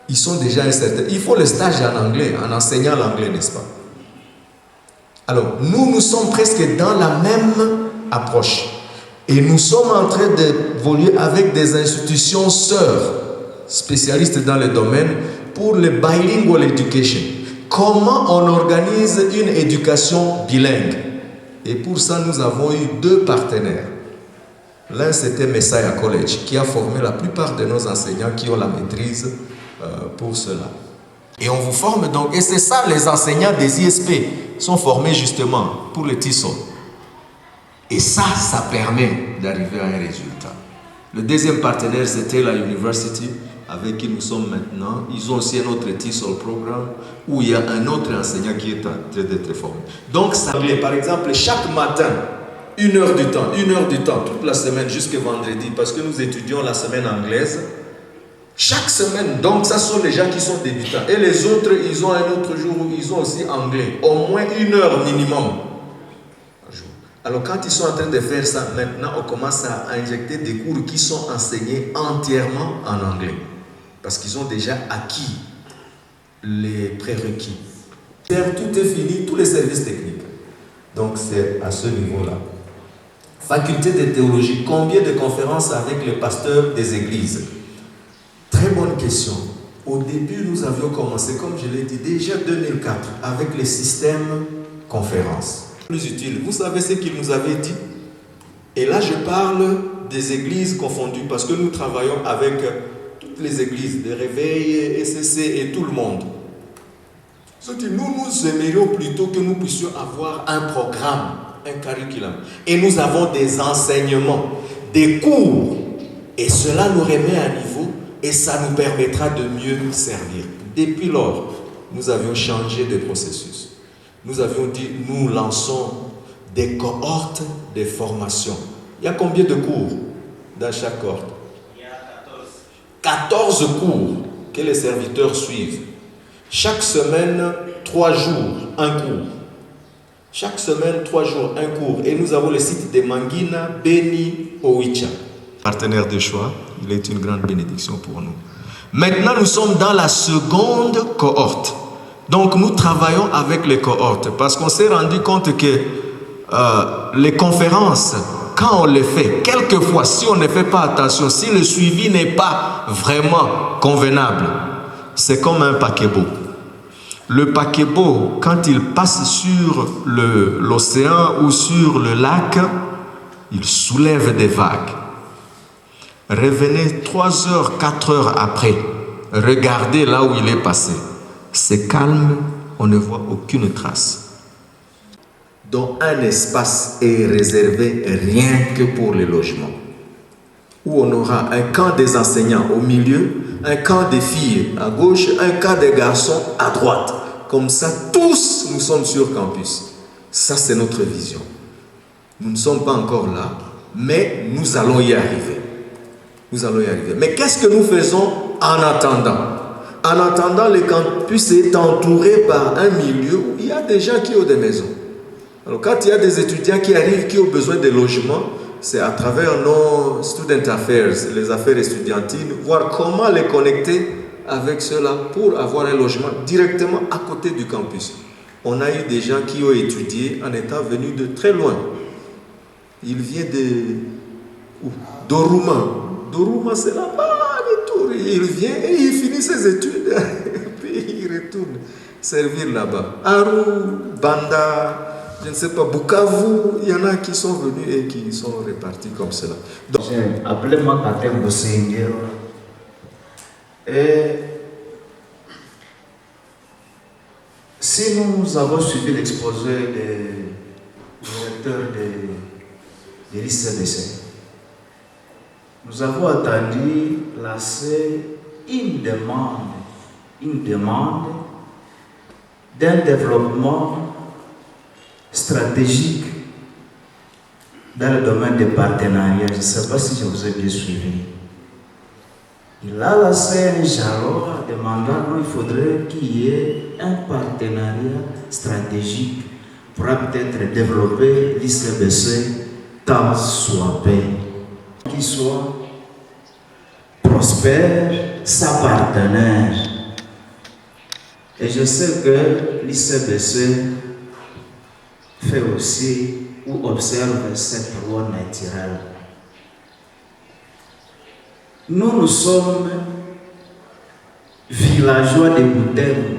ils sont déjà incertains. Il faut le stage en anglais, en enseignant l'anglais, n'est-ce pas? Alors, nous sommes presque dans la même approche. Et nous sommes en train d'évoluer avec des institutions sœurs, spécialistes dans le domaine, pour le bilingual education. Comment on organise une éducation bilingue? Et pour ça, nous avons eu 2 partenaires. L'un, c'était Messiah College, qui a formé la plupart de nos enseignants qui ont la maîtrise pour cela. Et on vous forme donc, et c'est ça, les enseignants des ISP sont formés justement pour le TESOL. Et ça permet d'arriver à un résultat. Le deuxième partenaire, c'était la University, avec qui nous sommes maintenant. Ils ont aussi un autre TESOL programme où il y a un autre enseignant qui est en train d'être formé. Donc, ça, par exemple, chaque matin, 1 heure du temps, toute la semaine jusqu'à vendredi, parce que nous étudions la semaine anglaise. Chaque semaine, donc ça sont les gens qui sont débutants. Et les autres, ils ont un autre jour où ils ont aussi anglais. Au moins 1 heure minimum. Alors quand ils sont en train de faire ça, maintenant on commence à injecter des cours qui sont enseignés entièrement en anglais. Parce qu'ils ont déjà acquis les prérequis. Tout est fini, tous les services techniques. Donc c'est à ce niveau-là. Faculté de théologie, combien de conférences avec les pasteurs des églises? Très bonne question. Au début, nous avions commencé, comme je l'ai dit, déjà 2004, avec les systèmes conférences. Plus utile. Vous savez ce qu'il nous avait dit? Et là, je parle des églises confondues, parce que nous travaillons avec toutes les églises, des réveils, SCC et tout le monde. Nous aimerions plutôt que nous puissions avoir un programme, un curriculum. Et nous avons des enseignements, des cours. Et cela nous remet à niveau et ça nous permettra de mieux servir. Depuis lors, nous avions changé de processus. Nous avions dit, nous lançons des cohortes de formation. Il y a combien de cours dans chaque cohorte? Il y a 14 cours que les serviteurs suivent. Chaque semaine, 3 jours, un cours. Chaque semaine, 3 jours, un cours. Et nous avons le site de Mangina, Beni, Oicha. Partenaire de choix, il est une grande bénédiction pour nous. Maintenant, nous sommes dans la seconde cohorte. Donc, nous travaillons avec les cohortes parce qu'on s'est rendu compte que les conférences, quand on les fait, quelquefois, si on ne fait pas attention, si le suivi n'est pas vraiment convenable, c'est comme un paquebot. Le paquebot, quand il passe sur l'océan ou sur le lac, il soulève des vagues. Revenez 3 heures, 4 heures après, regardez là où il est passé. C'est calme, on ne voit aucune trace. Donc un espace est réservé rien que pour les logements, où on aura un camp des enseignants au milieu, un camp des filles à gauche, un camp des garçons à droite. Comme ça, tous nous sommes sur campus. Ça, c'est notre vision. Nous ne sommes pas encore là, mais nous allons y arriver. Nous allons y arriver. Mais qu'est-ce que nous faisons en attendant? En attendant, le campus est entouré par un milieu où il y a des gens qui ont des maisons. Alors, quand il y a des étudiants qui arrivent, qui ont besoin de logements, c'est à travers nos student affairs, les affaires étudiantines, voir comment les connecter avec cela pour avoir un logement directement à côté du campus. On a eu des gens qui ont étudié en étant venus de très loin. Il vient d'Oruma. D'Oruma, c'est là-bas, le tour. Il vient et il finit ses études. Et puis il retourne servir là-bas. Aru, Banda, je ne sais pas, Bukavu, il y en a qui sont venus et qui sont répartis comme cela. J'ai appelé ma paterne Bosengero. Et si nous avons suivi l'exposé du directeur de l'ICBC, nous avons attendu une demande d'un développement stratégique dans le domaine des partenariats. Je ne sais pas si je vous ai bien suivi. Il a lancé un jalon demandant qu'il faudrait qu'il y ait un partenariat stratégique pour peut-être développer l'ICBC tant soit peu, qu'il soit prospère, sa partenaire. Et je sais que l'ICBC fait aussi ou observe cette loi naturelle. Nous sommes villageois de Butembo.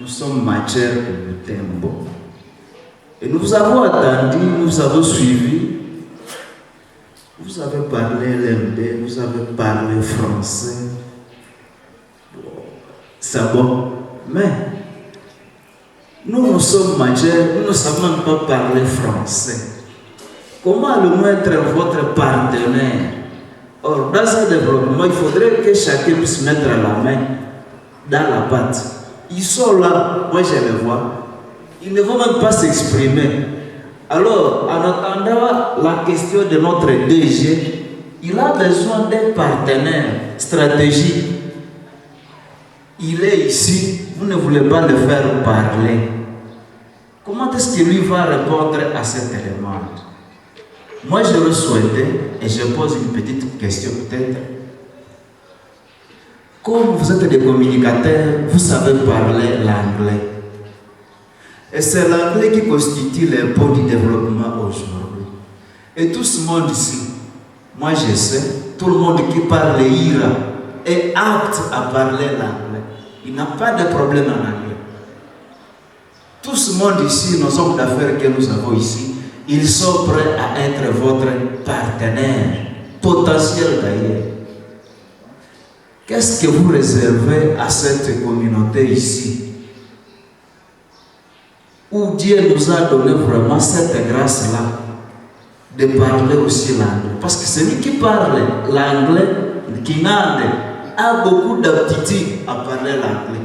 Nous sommes matières de Butembo. Et nous avons attendu, nous avons suivi. Vous avez parlé l'MD, vous avez parlé français. C'est bon. Mais nous sommes matières, nous ne savons même pas parler français. Comment allons-nous être votre partenaire? Or, dans ce développement, il faudrait que chacun puisse mettre la main dans la pâte. Ils sont là, moi je les vois. Ils ne vont même pas s'exprimer. Alors, en attendant la question de notre DG, il a besoin d'un partenaire stratégique. Il est ici, vous ne voulez pas le faire parler. Comment est-ce que lui va répondre à cet élément? Moi, je le souhaitais, et je pose une petite question peut-être. Comme vous êtes des communicateurs, vous savez parler l'anglais. Et c'est l'anglais qui constitue l'impôt du développement aujourd'hui. Et tout ce monde ici, moi je sais, tout le monde qui parle ira est apte à parler l'anglais. Il n'a pas de problème en anglais. Tout ce monde ici, nos hommes d'affaires que nous avons ici, ils sont prêts à être votre partenaire, potentiel d'ailleurs. Qu'est-ce que vous réservez à cette communauté ici, où Dieu nous a donné vraiment cette grâce-là de parler aussi l'anglais? Parce que celui qui parle l'anglais, qui a beaucoup d'aptitude à parler l'anglais.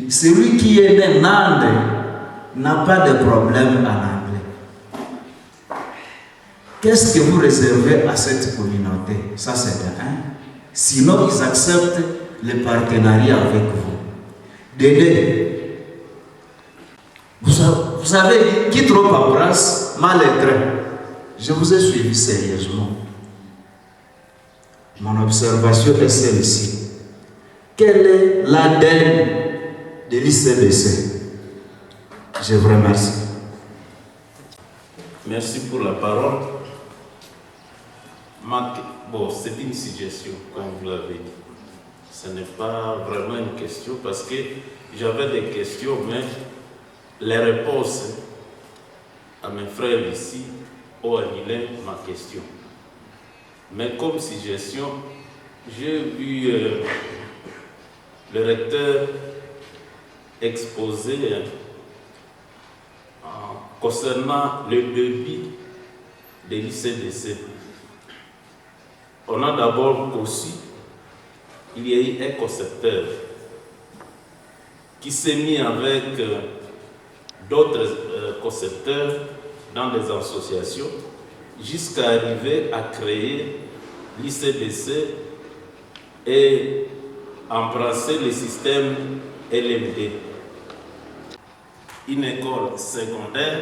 Celui qui est né Nande n'a pas de problème en anglais. Qu'est-ce que vous réservez à cette communauté? Ça c'est de un. Sinon, ils acceptent le partenariat avec vous. Dédé. Vous savez, qui trop embrasse, mal lettré. Je vous ai suivi sérieusement. Mon observation est celle-ci. Quel est l'ADN de l'ICBC? Je vous remercie. Merci pour la parole. Bon, c'est une suggestion, comme vous l'avez dit. Ce n'est pas vraiment une question parce que j'avais des questions, mais les réponses à mes frères ici ont annulé ma question. Mais comme suggestion, j'ai vu le recteur exposer concernant le débit de l'ICDC. On a d'abord conçu, il y a eu un concepteur qui s'est mis avec d'autres concepteurs dans des associations jusqu'à arriver à créer l'ICDC et embrasser le système LMD. Une école secondaire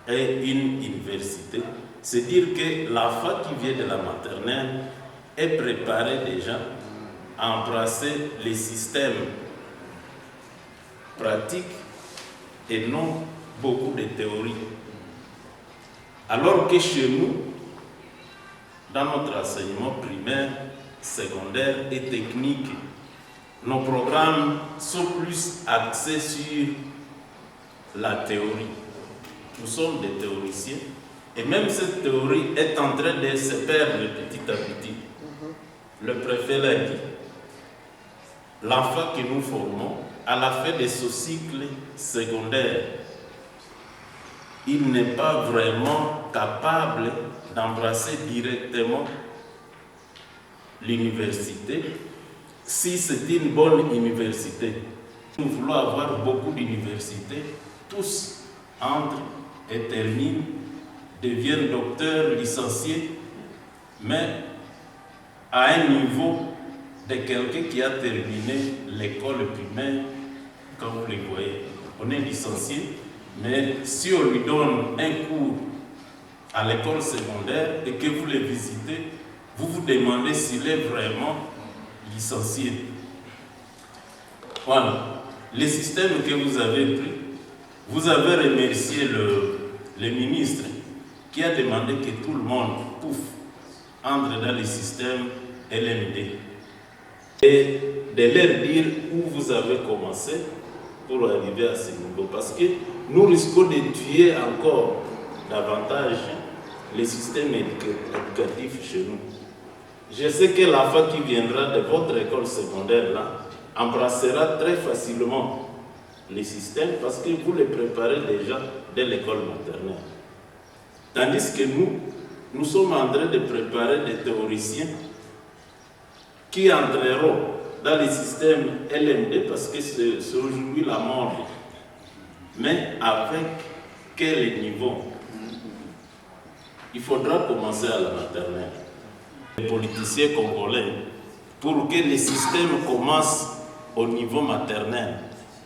et une université. C'est dire que l'enfant qui vient de la maternelle est préparé déjà à embrasser les systèmes pratiques et non beaucoup de théories. Alors que chez nous, dans notre enseignement primaire, secondaire et technique, nos programmes sont plus axés sur la théorie. Nous sommes des théoriciens et même cette théorie est en train de se perdre petit à petit. Le préfet l'a dit. L'enfant que nous formons, à la fin de ce cycle secondaire, il n'est pas vraiment capable d'embrasser directement l'université si c'est une bonne université. Nous voulons avoir beaucoup d'universités, tous entrent et terminent, deviennent docteurs, licenciés, mais à un niveau de quelqu'un qui a terminé l'école primaire, comme vous le voyez. On est licencié, mais si on lui donne un cours à l'école secondaire et que vous le visitez, vous vous demandez s'il est vraiment licencié. Voilà. Le système que vous avez pris, vous avez remercié le ministre qui a demandé que tout le monde entre dans le système LMD et de leur dire où vous avez commencé pour arriver à ce niveau. Parce que nous risquons de tuer encore davantage le système éducatif chez nous. Je sais que l'enfant qui viendra de votre école secondaire là embrassera très facilement le système parce que vous le préparez déjà dès l'école maternelle. Tandis que nous sommes en train de préparer des théoriciens qui entreront dans le système LMD parce que c'est aujourd'hui la mode. Mais avec quel niveau? Il faudra commencer à la maternelle. Les politiciens congolais, pour que le système commence au niveau maternel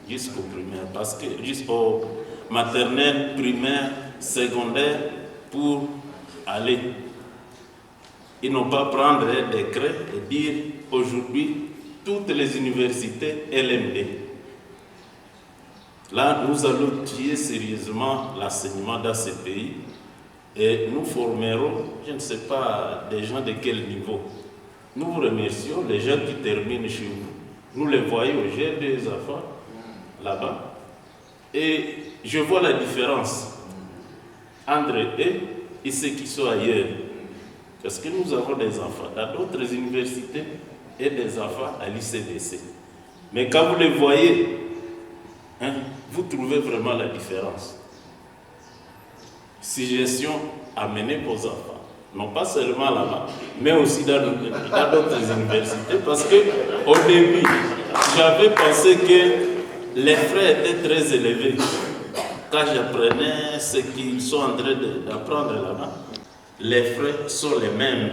jusqu'au primaire, parce que jusqu'au maternel, primaire, secondaire, pour aller. Ils n'ont pas prendre un décret et dire aujourd'hui toutes les universités LMD. Là, nous allons tuer sérieusement l'enseignement dans ces pays et nous formerons, je ne sais pas, des gens de quel niveau. Nous vous remercions, les gens qui terminent chez vous. Nous les voyons, j'ai des enfants là-bas. Et je vois la différence entre eux et ceux qui sont ailleurs. Parce que nous avons des enfants dans d'autres universités et des enfants à l'ICBC. Mais quand vous les voyez, vous trouvez vraiment la différence. Suggestion à mener vos enfants, non pas seulement là-bas, mais aussi dans d'autres universités, parce qu'au début, j'avais pensé que les frais étaient très élevés. Quand j'apprenais ce qu'ils sont en train d'apprendre là-bas, les frais sont les mêmes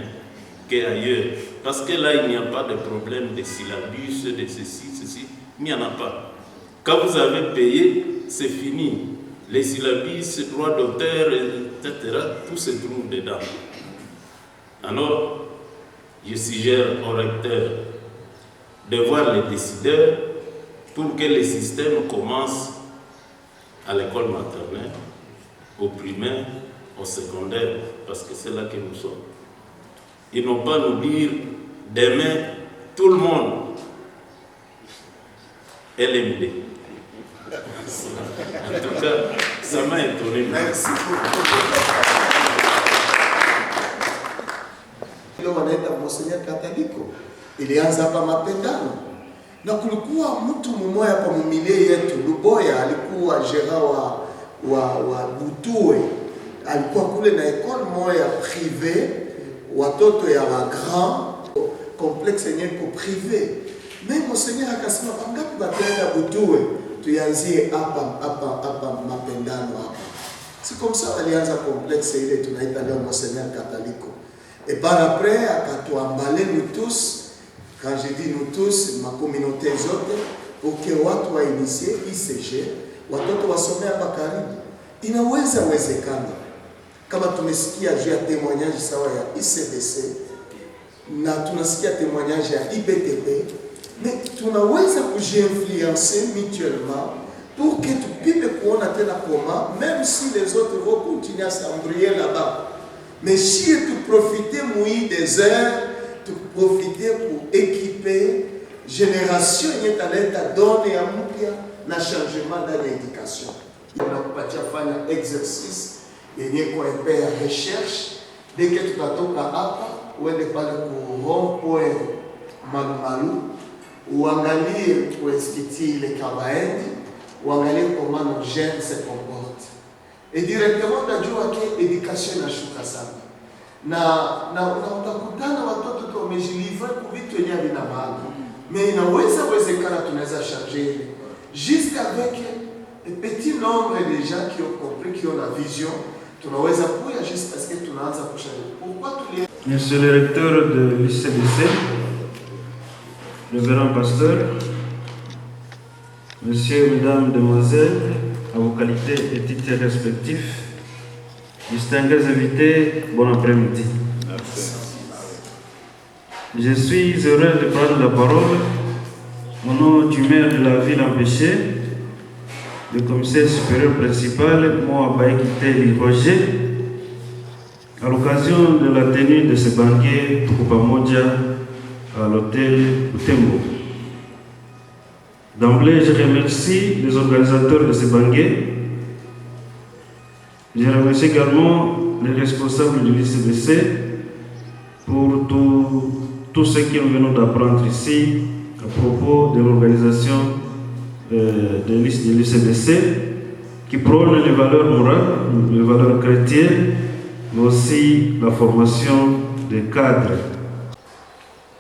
qu'ailleurs. Parce que là, il n'y a pas de problème de syllabus, de ceci, il n'y en a pas. Quand vous avez payé, c'est fini. Les syllabus, droits d'auteur, etc., tout se trouve dedans. Alors, je suggère au recteur de voir les décideurs pour que le système commence à l'école maternelle, au primaire, au secondaire, parce que c'est là que nous sommes. Ils n'ont pas nous dire demain, tout le monde est LMD. En tout cas, ça m'a étonné. Merci beaucoup. Wanaita Monseigneur Kataliko ilianza hapa Mapendano, na kulikuwa mtu mmoja hapa mumilie yetu Luboya, alikuwa gera wa Butue, alikuwa kule na ekole moja privé, watoto ya wa grand complexe yenye ko privé. Mais Monseigneur akasema bangapi batenda Butue, tuanzie hapa Mapendano hapa. C'est comme ça alianza complexe ile tunaita leo Monseigneur Kataliko. Et par après, akatuambale nous tous, quand je dis nous tous, ma communauté zote, pour que watu wa initie ICG, watoto wasome hapa karibu. Inaweza wezekana. Kama tumesikia juu ya témoignage sawa ya ICBC, na tunasikia témoignage ya IBTP, mais tunaweza kujiinfluencer mutuellement pour que tupime kuona tena comment, même si les autres vont continuer à s'embrouiller là-bas. Mais si tu profites des heures, tu profites pour équiper génération yenye talenta donne ya mpya na changement dans l'éducation. Tunakupatia fanya exercice yenye kwa epe ya recherche. Dès que tutatoka hapa uende pale ku rond-point Malumalu, uangalie kueskiti ile Kabaendi, uangalie comment nos jeunes se comportent. Et directement unajua ke education inashuka sana. Na utakutana watoto tu wamejilivre kwa vitu yenye vina maana. Mais inaweza wezekana tunaweza changer jusqu'avec un petit nombre de gens qui ont compris, qui ont la vision, tunaweza kuya juste parce que tunaanza kuchanger. Pourquoi tous les Monsieur le recteur de l'ICBC, révérend pasteur, Monsieur, Mesdames, Demoiselles, à vos qualités et titres respectifs, distingués invités, bon après-midi. Je suis heureux de prendre la parole au nom du maire de la ville empêchée, le commissaire supérieur principal, moi Baïkité Roger, à l'occasion de la tenue de ce banquet Tukupamoja à l'hôtel Utembo. D'emblée, je remercie les organisateurs de ce banquet. Je remercie également les responsables de l'ICBC pour tout ce que nous venons d'apprendre ici à propos de l'organisation de l'ICBC qui prône les valeurs morales, les valeurs chrétiennes, mais aussi la formation des cadres.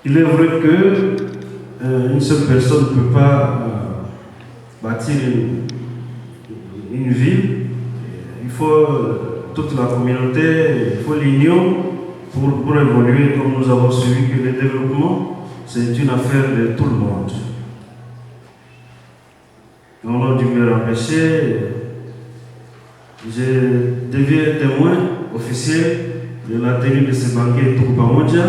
Il est vrai que une seule personne ne peut pas bâtir une ville. Il faut toute la communauté, il faut l'union pour évoluer, comme nous avons suivi que le développement, c'est une affaire de tout le monde. Au nom du maire empêché, je deviens témoin officiel de la tenue de ce banquet Tukupamoja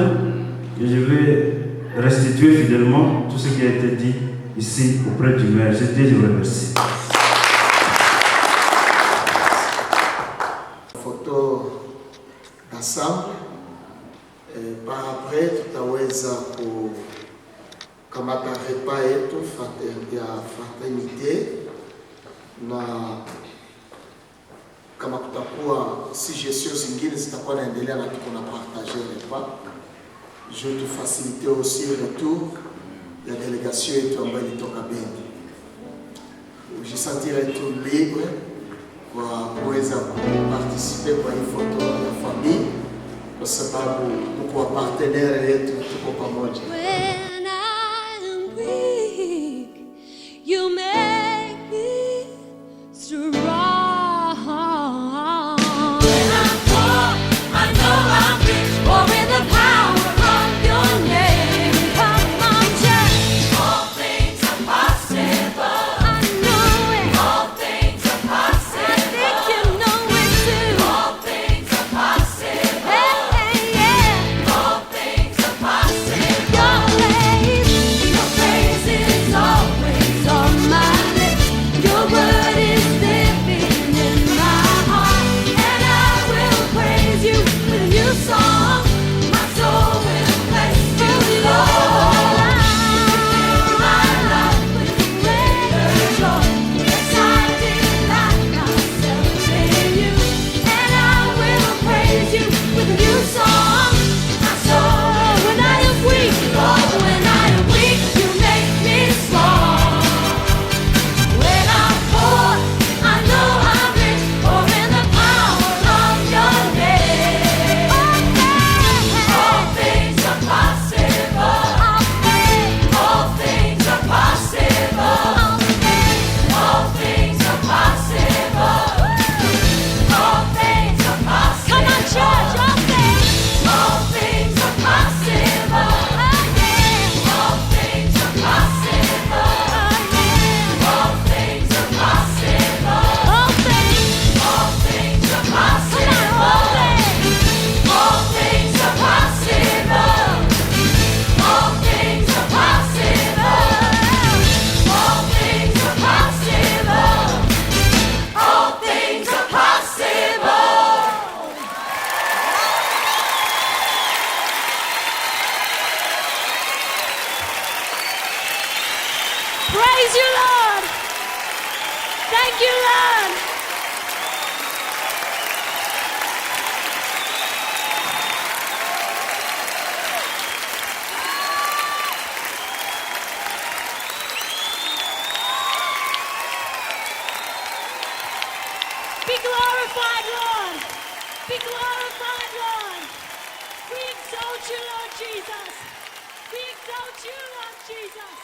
et je vais restituer fidèlement tout ce qui a été dit ici auprès du maire. Je vous remercie. suggestions zingine zitakuwa naendelea na tuko na partager repas. Je te faciliter aussi le retour ya délégation yetu ambayo ilitoka Beni. Ujisentire tu libre kwa kuweza kuparticiper kwa hii foto ya famille kwa sababu tuko wa partenaire yetu, tuko pamoja. When I am weak, you make me strong. When I'm poor, I know I'm rich, for in the power of your name. Come on, just all things are possible. I know it. All things are possible. I think you know it too. All things are possible. Hey, hey, yeah. All things are possible. Your praise is always on my lips. Your word is living in my heart, and I will praise you with a new song. My soul will bless you, Lord. Fill my life with greater joy. Yes, I delight myself in you, and I will praise you with a new song. My soul, when I am weak, Lord, when I am weak, you make me strong. When I'm poor, I know I'm rich, for in the power of your name. All things are possible. All things are possible. All things are possible. All things are possible. Come on, church, all things. All things are possible. All things are possible. All things are possible. All things are possible. All things are possible. All things are possible. All things are possible. All things are possible. Praise you, Lord. Thank you, Lord. Be glorified, Lord. Be glorified, Lord. We exalt you, Lord Jesus. We exalt you, Lord Jesus.